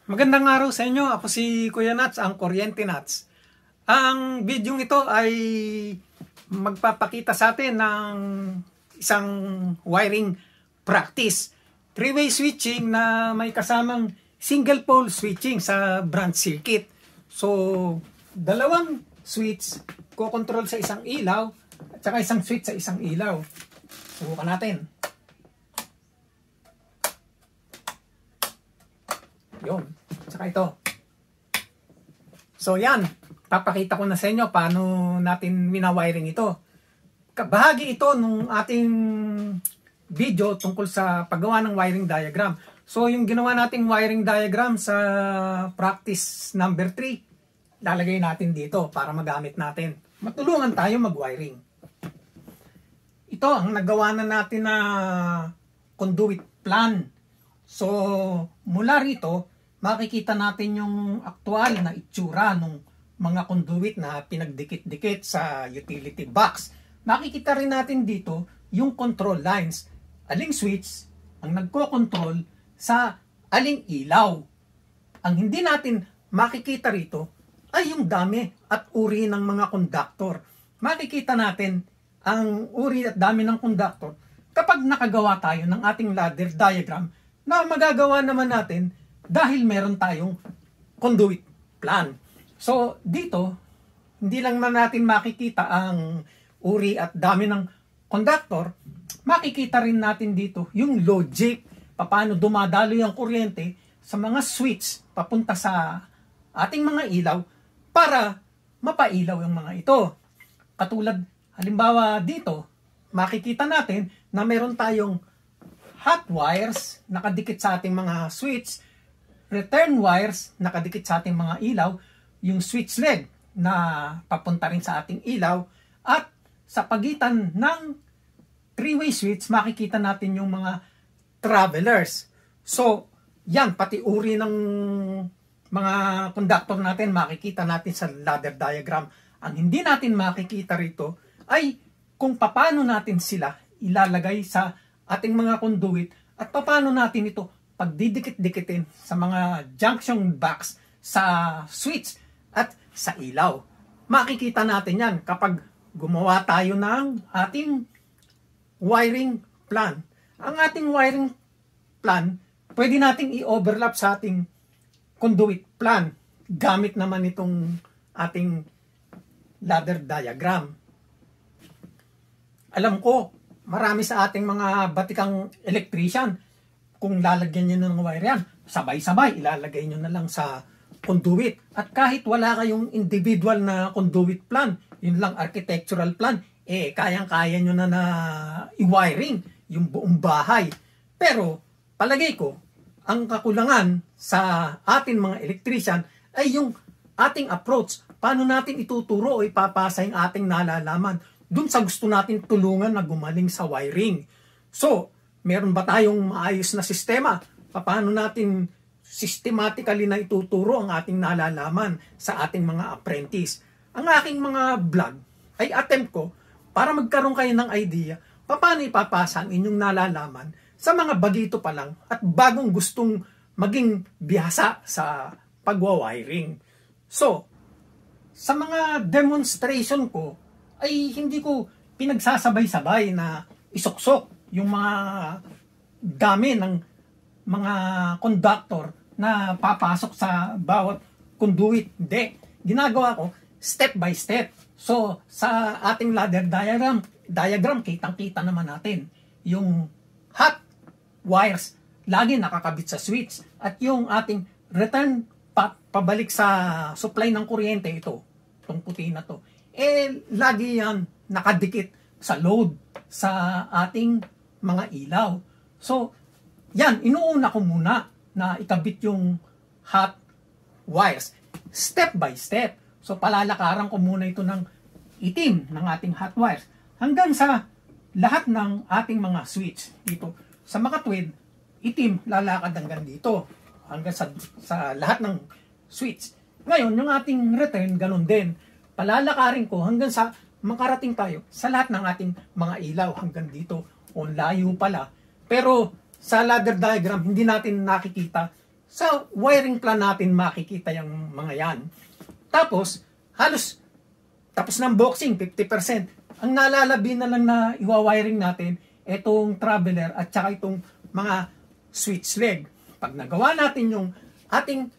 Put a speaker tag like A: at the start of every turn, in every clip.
A: Magandang araw sa inyo. Ako si Kuya Nats, ang Kuryente Nats. Ang video ito ay magpapakita sa atin ng isang wiring practice. Three-way switching na may kasamang single pole switching sa branch circuit. So, dalawang switch ko-control sa isang ilaw at saka isang switch sa isang ilaw. Subukan natin. Yun. Tsaka ito. So yan. Papakita ko na sa inyo paano natin minawiring ito. Bahagi ito nung ating video tungkol sa paggawa ng wiring diagram. So yung ginawa nating wiring diagram sa practice number 3, lalagay natin dito para magamit natin. Matulungan tayo mag-wiring. Ito ang nagawa na natin na conduit plan. So mula rito, makikita natin yung aktual na itsura ng mga conduit na pinagdikit-dikit sa utility box. Makikita rin natin dito yung control lines. Aling switch ang nagko-control sa aling ilaw. Ang hindi natin makikita rito ay yung dami at uri ng mga conductor. Makikita natin ang uri at dami ng conductor kapag nakagawa tayo ng ating ladder diagram na magagawa naman natin dahil meron tayong conduit plan. So, dito, hindi lang natin makikita ang uri at dami ng conductor, makikita rin natin dito yung logic, paano dumadalo yung kuryente sa mga switch papunta sa ating mga ilaw para mapailaw yung mga ito. Katulad, halimbawa dito, makikita natin na meron tayong hot wires nakadikit sa ating mga switch, return wires nakadikit sa ating mga ilaw, yung switch leg na papunta rin sa ating ilaw, at sa pagitan ng three-way switch makikita natin yung mga travelers. So, yan, pati uri ng mga conductor natin makikita natin sa ladder diagram. Ang hindi natin makikita rito ay kung paano natin sila ilalagay sa ating mga conduit at paano natin ito pagdidikit-dikitin sa mga junction box sa switch at sa ilaw. Makikita natin yan kapag gumawa tayo ng ating wiring plan. Ang ating wiring plan, pwede nating i-overlap sa ating conduit plan gamit naman itong ating ladder diagram. Alam ko, marami sa ating mga batikang electrician, kung lalagyan nyo ng wire yan, sabay-sabay, ilalagay nyo na lang sa conduit. At kahit wala kayong individual na conduit plan, yun lang architectural plan, kayang-kaya nyo na i-wiring yung buong bahay. Pero, palagay ko, ang kakulangan sa atin mga electrician ay yung ating approach. Paano natin ituturo o ipapasa yung ating nalalaman dun sa gusto natin tulungan na gumaling sa wiring. So, meron ba tayong maayos na sistema? Paano natin systematically na ituturo ang ating nalalaman sa ating mga apprentice? Ang aking mga vlog ay attempt ko para magkaroon kayo ng idea paano ipapasa ang inyong nalalaman sa mga bagito pa lang at bagong gustong maging bihasa sa pagwawiring. So, sa mga demonstration ko ay hindi ko pinagsasabay-sabay na isuksok yung mga dami ng mga conductor na papasok sa bawat conduit. Hindi. Ginagawa ko step by step. So, sa ating ladder diagram, kitang-kita naman natin yung hot wires lagi nakakabit sa switch. At yung ating return pabalik sa supply ng kuryente, itong puti na to, lagi yan nakadikit sa load sa ating mga ilaw. So, yan, inuuna ko muna na ikabit yung hot wires. Step by step. So, palalakaran ko muna ito ng itim ng ating hot wires hanggang sa lahat ng ating mga switch. Dito, sa makatwid, itim, lalakad hanggang dito. Hanggang sa lahat ng switch. Ngayon, yung ating return, ganun din. Palalakarin ko hanggang sa makarating tayo sa lahat ng ating mga ilaw hanggang dito. O layo pala. Pero sa ladder diagram, hindi natin nakikita Sa wiring plan natin makikita yung mga yan. Tapos, halos tapos ng boxing, 50%. Ang nalalabi na lang na iwa-wiring natin, itong traveler at saka itong mga switch leg. Pag nagawa natin yung ating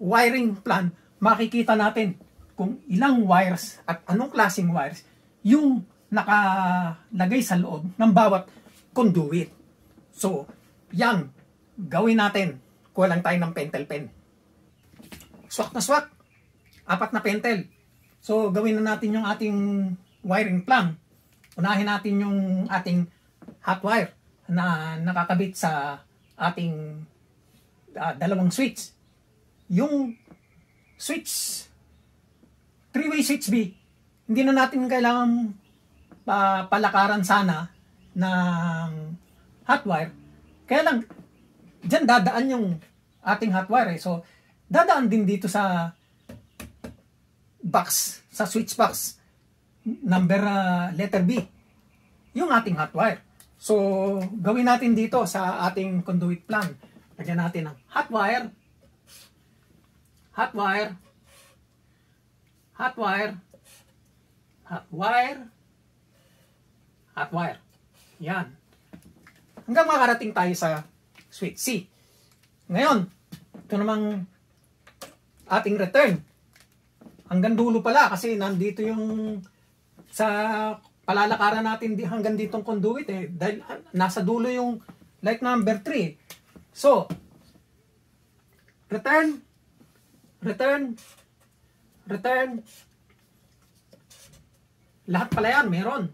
A: wiring plan, makikita natin kung ilang wires at anong klaseng wires yung nakalagay sa loob ng bawat conduit. So, yan, gawin natin. Kuha lang tayo ng pentel pen. Swak na swak. 4 na pentel. So, gawin na natin yung ating wiring plan. Unahin natin yung ating hot wire na nakakabit sa ating dalawang switch. Yung switch, 3-way switch B, hindi na natin kailangan palakaran sana ng hot wire. Kaya lang, dyan dadaan yung ating hot wire. So, dadaan din dito sa box, sa switch box, number letter B, yung ating hot wire. So, gawin natin dito sa ating conduit plan. Lagyan natin ng hot wire, hot wire, hot wire, hot wire, hot wire. Yan. Hanggang makarating tayo sa switch C. Ngayon, ito namang ating return. Hanggang dulo pala kasi nandito yung sa palalakaran natin hanggang ditong conduit dahil nasa dulo yung light number 3. So, return, return, return. Lahat pala yan, meron.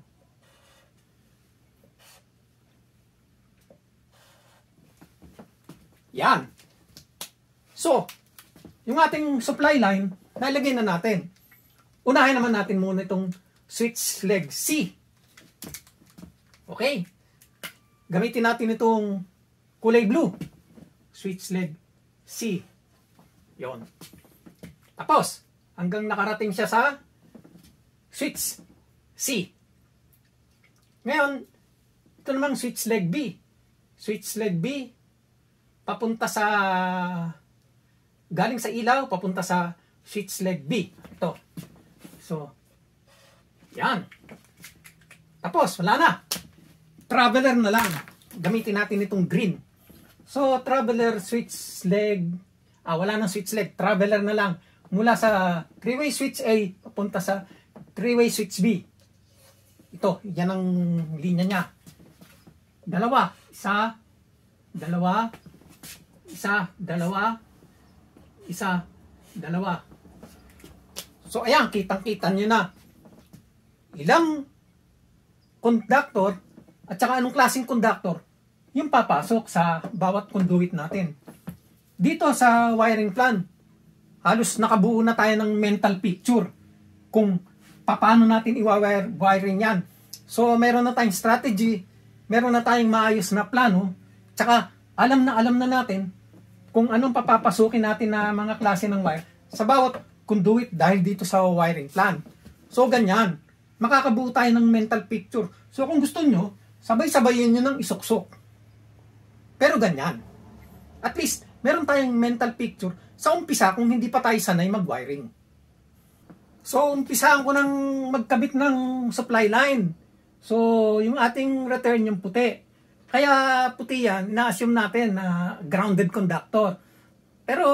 A: Yan. So, yung ating supply line, nalagay na natin. Unahin naman natin muna itong switch leg C. Okay. Gamitin natin itong kulay blue. Switch leg C. Yon. Tapos, hanggang nakarating siya sa switch C. Ngayon, ito namang switch leg B. Switch leg B, papunta sa galing sa ilaw, papunta sa switch leg B. Ito. So, yan. Tapos, wala na. Traveler na lang. Gamitin natin itong green. So, traveler switch leg, wala nang switch leg. Traveler na lang. Mula sa 3-way switch A, papunta sa 3-way switch B. Ito, yan ang linya niya. Dalawa. Isa, dalawa, isa, dalawa, isa, dalawa. So, ayan, kitang-kita nyo na ilang conductor at saka anong klaseng conductor yung papasok sa bawat conduit natin. Dito sa wiring plan, halos nakabuo na tayo ng mental picture kung paano natin i-wiring yan. So, meron na tayong strategy, meron na tayong maayos na plano, tsaka alam na natin kung anong papapasukin natin na mga klase ng wire sa bawat conduit dahil dito sa wiring plan. So, ganyan. Makakabuo tayo ng mental picture. So, kung gusto nyo, sabay-sabayin nyo ng isuksok. Pero ganyan. At least, meron tayong mental picture sa umpisa kung hindi pa tayo sanay mag-wiring. So, umpisaan ko ng magkabit ng supply line. So, yung ating return yung puti. Kaya puti yan, na-assume natin na grounded conductor. Pero,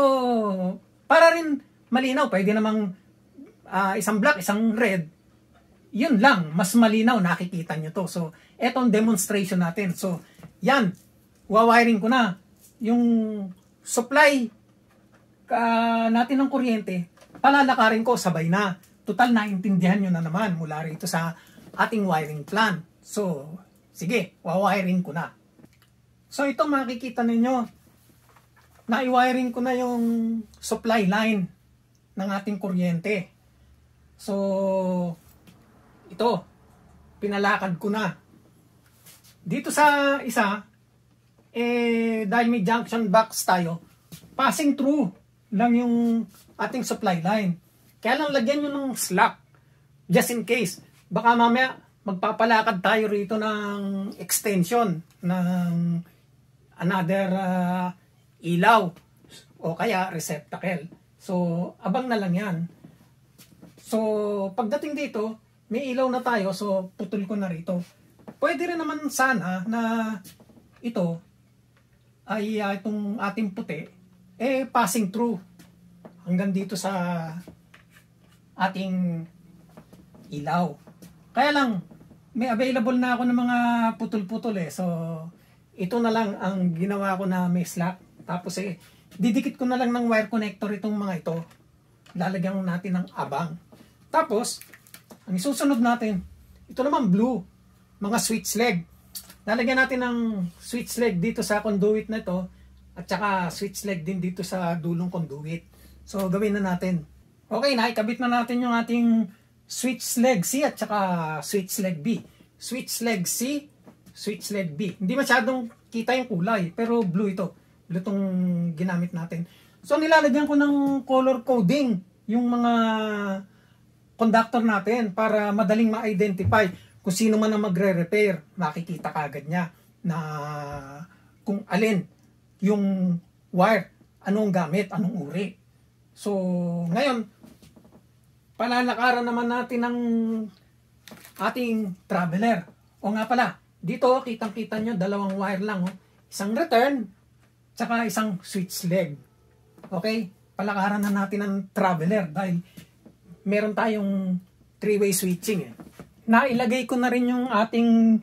A: para rin malinaw, pwede namang isang black, isang red. Yun lang, mas malinaw, nakikita nyo to. So, etong demonstration natin. So, yan, wawiring ko na. Yung supply natin ng kuryente, palalakarin ko, sabay na. Total, naintindihan nyo na naman mula rito sa ating wiring plan. So, sige, wawiring ko na. So, ito makikita ninyo, na-wiring ko na yung supply line ng ating kuryente. So, ito, pinalakad ko na. Dito sa isa, dahil may junction box tayo, passing through lang yung ating supply line. Kaya lang lagyan nyo ng slack, just in case. Baka mamaya, magpapalakad tayo rito ng extension ng another ilaw. o kaya receptacle. So, abang na lang yan. So, pagdating dito, may ilaw na tayo, so putol ko na rito. Pwede rin naman sana na ito ay itong ating puti, passing through hanggang dito sa ating ilaw. Kaya lang, may available na ako ng mga putol-putol So, ito na lang ang ginawa ko na may slack. Tapos didikit ko na lang ng wire connector itong mga ito. Lalagyan natin ng abang. Tapos, ang isusunod natin, ito naman blue, mga switch leg. Lalagyan natin ng switch leg dito sa conduit na ito at saka switch leg din dito sa dulong conduit. So, gawin na natin. Okay, nakikabit na natin yung ating switch leg C at saka switch leg B. Switch leg C, switch leg B. Hindi masyadong kita yung kulay, pero blue ito. Blue itong ginamit natin. So, nilalagyan ko ng color coding yung mga conductor natin para madaling ma-identify kung sino man ang magre-repair. Makikita kagad niya na kung alin yung wire, anong gamit, anong uri. So, ngayon, palalakaran naman natin ng ating traveler. O nga pala, dito, kitang-kita nyo, dalawang wire lang. Isang return, tsaka isang switch leg. Okay? Palakaran na natin ng traveler dahil meron tayong three-way switching. Nailagay ko na rin yung ating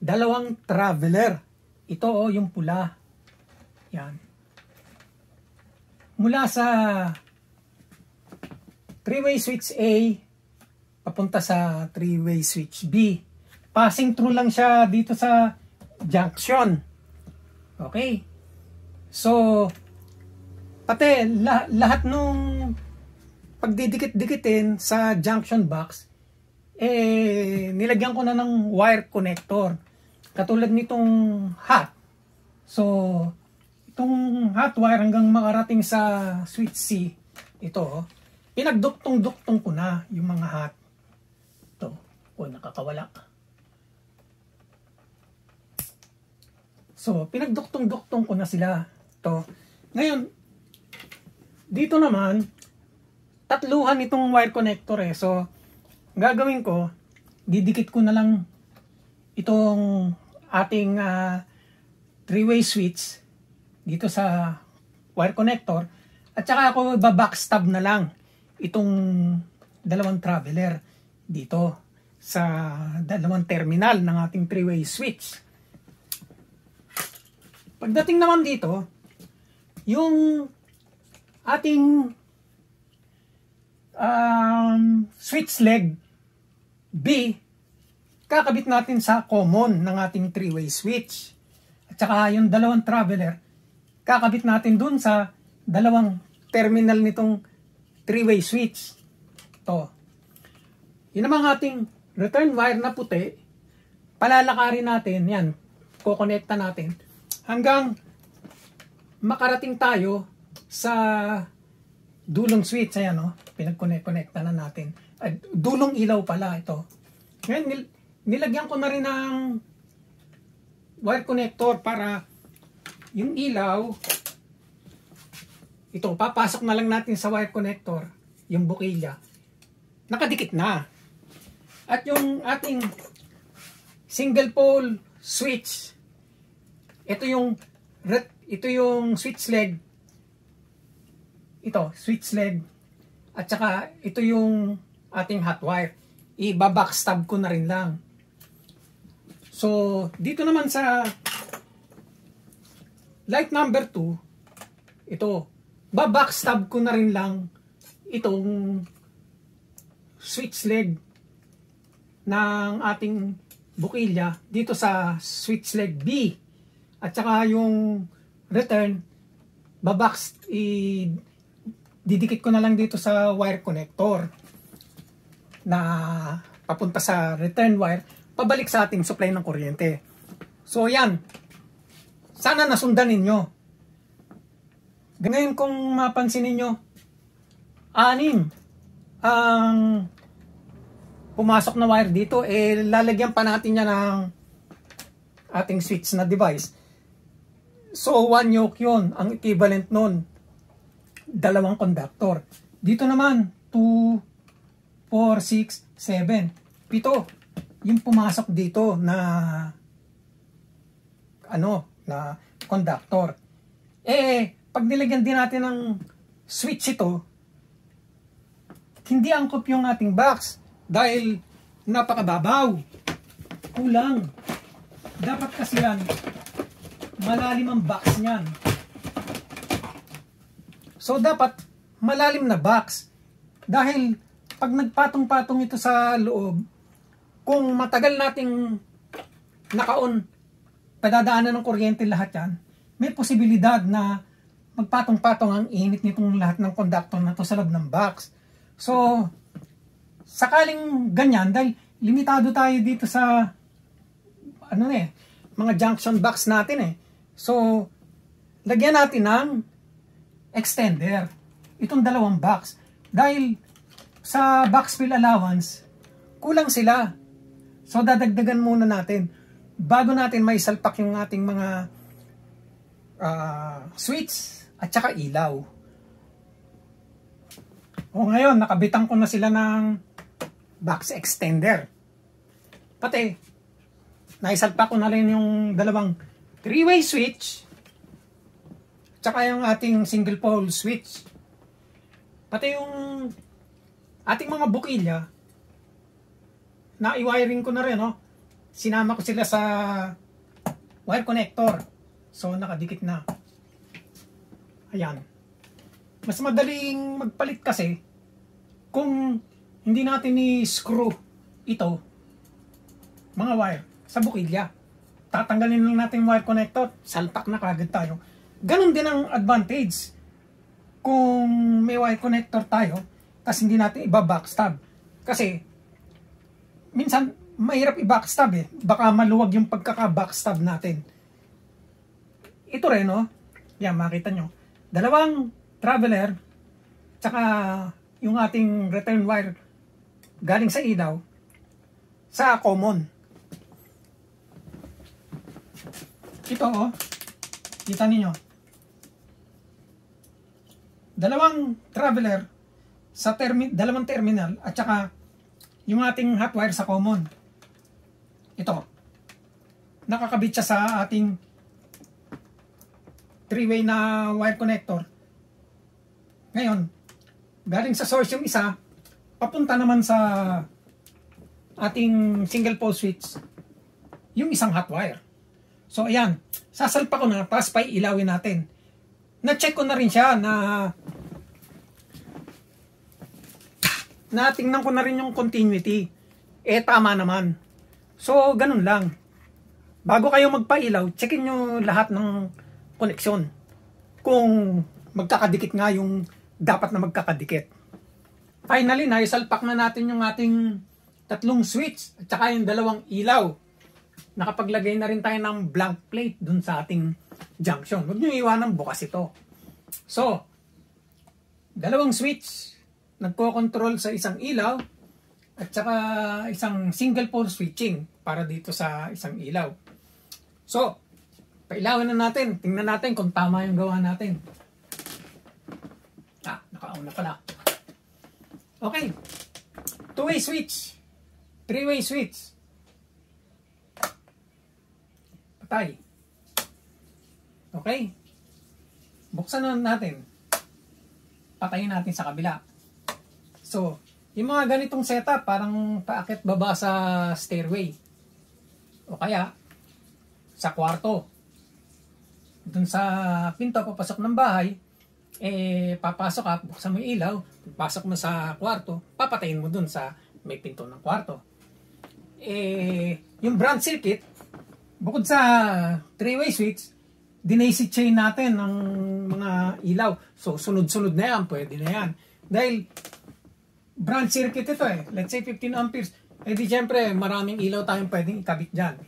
A: dalawang traveler. Ito yung pula. Yan. Mula sa three-way switch A papunta sa three-way switch B. Passing through lang siya dito sa junction. Okay? So, pati lahat nung pagdidikit-dikitin sa junction box, nilagyan ko na ng wire connector. Katulad nitong hot. So, itong hot wire hanggang makarating sa switch C, ito, pinagduktong-duktong ko na yung mga hot. Ito, nakakawala. So, pinagduktong-duktong ko na sila. Ito. Ngayon, dito naman, tatluhan itong wire connector So, gagawin ko, didikit ko na lang itong ating three-way switch dito sa wire connector at saka ako backstab na lang itong dalawang traveler dito sa dalawang terminal ng ating three-way switch. Pagdating naman dito, yung ating switch leg B, kakabit natin sa common ng ating three-way switch. At saka yung dalawang traveler, kakabit natin dun sa dalawang terminal nitong three-way switch. Ito. Yun ang ating return wire na puti. Palalakarin natin, yan, kukonekta natin hanggang makarating tayo sa dulong switch. Ayan, pinag-connecta na natin. Dulong ilaw pala ito. Ngayon, nilagyan ko na rin ng wire connector para yung ilaw, ito, papasok na lang natin sa wire connector, yung bukilya. Nakadikit na. At yung ating single pole switch, ito yung switch leg, ito, switch leg, at saka ito yung ating hot wire. I-backstab ko na rin lang. So, dito naman sa light number 2, ito, backstab ko na rin lang itong switch leg ng ating bukilya dito sa switch leg B. At saka yung return, didikit ko na lang dito sa wire connector na papunta sa return wire, pabalik sa ating supply ng kuryente. So yan, sana nasundan ninyo. Ngayon kung mapansin ninyo, 6 ang pumasok na wire dito, lalagyan pa natin yan ng ating switch na device. So 1 yoke yun, ang equivalent nun dalawang conductor. Dito naman 2, 4, 6, 7, 7 yung pumasok dito na na conductor. Pag nilagyan din natin ng switch ito, hindi angkop yung ating box dahil napakababaw. Kulang. Dapat kasi yan malalim ang box niyan. So dapat malalim na box. Dahil pag nagpatong-patong ito sa loob, kung matagal nating naka-on, padadaanan ng kuryente lahat yan, may posibilidad na magpatong-patong ang init nitong lahat ng conductor na to sa loob ng box. So, sakaling ganyan, dahil limitado tayo dito sa mga junction box natin So, lagyan natin ng extender. Itong dalawang box. Dahil sa box fill allowance, kulang sila. So, dadagdagan muna natin bago natin may salpak yung ating mga switch at saka ilaw. Ngayon, nakabitan ko na sila ng box extender. Pati, naisalpak ko na rin yung dalawang 3-way switch at saka yung ating single pole switch. Pati yung ating mga bukilya, na-wiring ko na rin, sinama ko sila sa wire connector. So, nakadikit na. Ayan. Mas madaling magpalit kasi kung hindi natin i-screw ito, mga wire, sa bukilya. Tatanggalin lang natin yung wire connector, salpak na kagad tayo. Ganon din ang advantage kung may wire connector tayo, tapos hindi natin iba-backstab. Kasi, minsan, mahirap i-backstab Baka maluwag yung pagkaka-backstab natin. Ito rin, yan, makita nyo. Dalawang traveler, tsaka yung ating return wire galing sa ilaw, sa common. Ito, kita ninyo. Dalawang traveler sa dalawang terminal at saka yung ating hot wire sa common. Ito. Nakakabit siya sa ating 3-way na wire connector. Ngayon, galing sa source yung isa, papunta naman sa ating single pole switch yung isang hot wire. So ayan, sasalpa ko na, tapos paiilawin natin. Na-check ko na rin siya na tingnan ko na rin yung continuity. Tama naman. So, ganun lang. Bago kayo magpailaw, checkin nyo lahat ng koneksyon. Kung magkakadikit nga yung dapat na magkakadikit. Finally, naisalpak na natin yung ating tatlong switch at saka yung dalawang ilaw. Nakapaglagay na rin tayo ng blank plate dun sa ating junction. Huwag nyo iwanan, bukas ito. So, dalawang switch, nagko-control sa isang ilaw at saka isang single pole switching para dito sa isang ilaw. So, pailawin na natin. Tingnan natin kung tama yung gawa natin. Naka-on na pala. Okay. 2-way switch. 3-way switch. Patay. Okay. Buksan na natin. Patayin natin sa kabila. So, yung mga ganitong setup, parang paakit baba sa stairway. O kaya, sa kwarto. Dun sa pinto, papasok ng bahay, papasok ka, buksan mo yung ilaw, papasok mo sa kwarto, papatayin mo dun sa may pinto ng kwarto. Yung branch circuit, bukod sa 3-way switch, dinaisy chain natin ng mga ilaw. So, sunod-sunod na yan, pwede na yan. Dahil, branch circuit ito let's say 15 amperes. Di syempre, maraming ilaw tayong pwedeng ikabit dyan.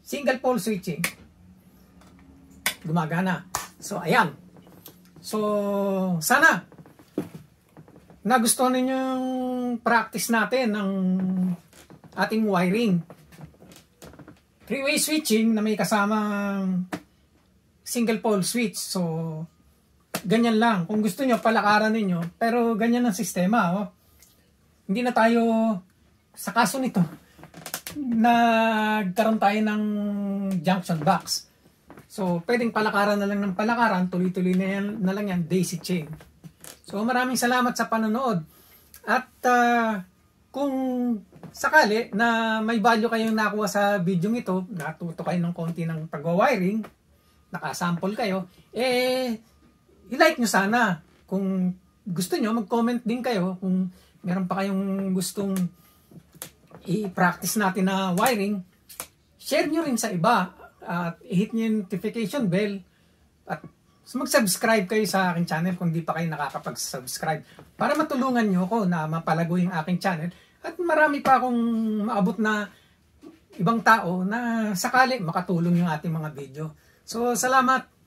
A: Single pole switching. Gumagana. So, ayan. So, sana nagustuhan ninyo yung practice natin ng ating wiring. 3-way switching na may kasamang single pole switch. So, ganyan lang. Kung gusto nyo, palakaran ninyo. Pero ganyan ang sistema. Oh. Hindi na tayo, sa kaso nito, nagkaroon tayo ng junction box. So, pwedeng palakaran na lang ng palakaran, tuloy-tuloy na lang yan, daisy chain. So, maraming salamat sa panonood. At kung sakali na may value kayong nakuha sa video ito, natuto kayo ng konti ng pag-wiring, nakasample kayo, i-like nyo sana. Kung gusto nyo, mag-comment din kayo. Kung meron pa kayong gustong i-practice natin na wiring, share nyo rin sa iba. At i-hit nyo yung notification bell. At mag-subscribe kayo sa aking channel kung di pa kayo nakakapag-subscribe. Para matulungan nyo ako na mapalago yung aking channel. At marami pa akong maabot na ibang tao na sakali makatulong yung ating mga video. So, salamat!